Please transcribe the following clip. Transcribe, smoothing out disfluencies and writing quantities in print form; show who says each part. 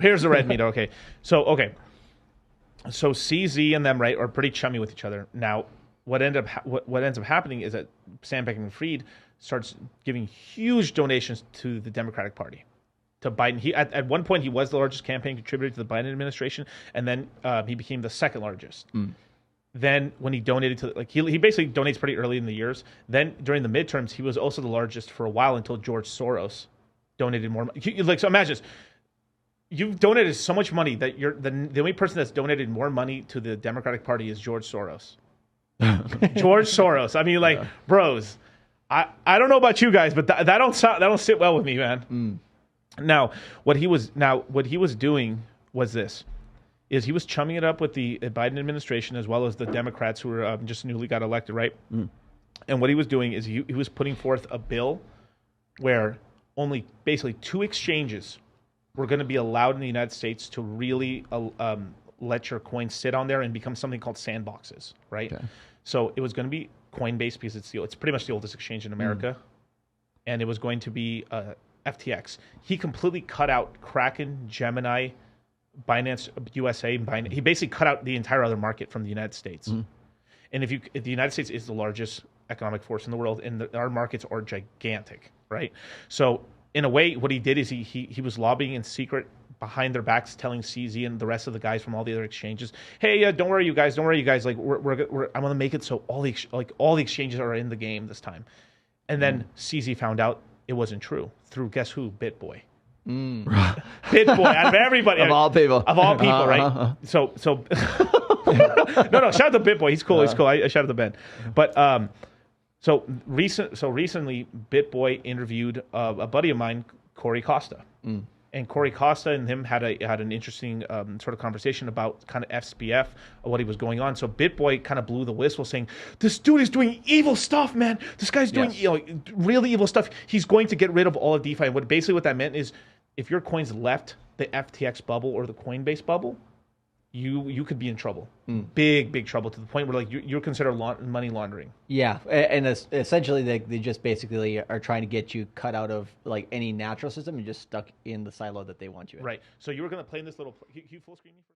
Speaker 1: Here's the red meter. Okay. So CZ and them, right, are pretty chummy with each other. Now, what ends up happening is that Sam Bankman-Fried starts giving huge donations to the Democratic Party, to Biden. He at one point he was the largest campaign contributor to the Biden administration, and then he became the second largest. Then when he donated to, he basically donates pretty early in the years. Then during the midterms, he was also the largest for a while until George Soros donated more money. So imagine this. You've donated so much money that you're the only person that's donated more money to the Democratic Party is George Soros. George Soros. I mean, bros. I don't know about you guys, but that don't sit well with me, man. Now, what he was doing was this. Is he was chumming it up with the Biden administration as well as the Democrats who were just newly got elected, right? And what he was doing is he was putting forth a bill where only basically 2 exchanges were going to be allowed in the United States to really let your coins sit on there and become something called sandboxes, right? Okay. So it was going to be Coinbase because it's pretty much the oldest exchange in America, and it was going to be FTX. He completely cut out Kraken, Gemini, Binance USA, he basically cut out the entire other market from the United States. And if the United States is the largest economic force in the world, and our markets are gigantic, right? So in a way, what he did is he was lobbying in secret behind their backs, telling CZ and the rest of the guys from all the other exchanges, "Hey, don't worry, you guys. Like I'm gonna make it so all the exchanges are in the game this time." And then CZ found out it wasn't true through guess who? BitBoy. BitBoy, out of everybody,
Speaker 2: of all people,
Speaker 1: right? So no, shout out to BitBoy. He's cool. I shout out to Ben. But so recently, BitBoy interviewed a buddy of mine, Corey Costa, and Corey Costa and him had an interesting sort of conversation about kind of SBF, what he was going on. So BitBoy kind of blew the whistle, saying, "This dude is doing evil stuff, man. This guy's doing really evil stuff. He's going to get rid of all of DeFi." And what that meant is, if your coins left the FTX bubble or the Coinbase bubble, you could be in trouble, big trouble, to the point where you're considered money laundering.
Speaker 3: Yeah, and essentially they just basically are trying to get you cut out of any natural system and just stuck in the silo that they want you in.
Speaker 1: Right. So you were going to play in this little. Can you full screen me?